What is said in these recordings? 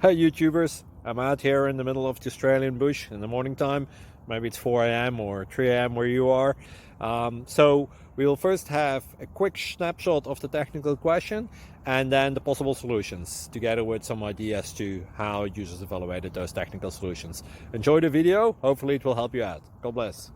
Hey YouTubers, I'm out here in the middle of the Australian bush in the morning time. Maybe it's 4 a.m. or 3 a.m. where you are. So we will first have a quick snapshot of the technical question and then the possible solutions, together with some ideas to how users evaluated those technical solutions. Enjoy the video, hopefully it will help you out. God bless.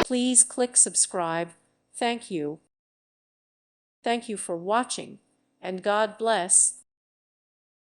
Please click subscribe. Thank you. Thank you for watching, and God bless.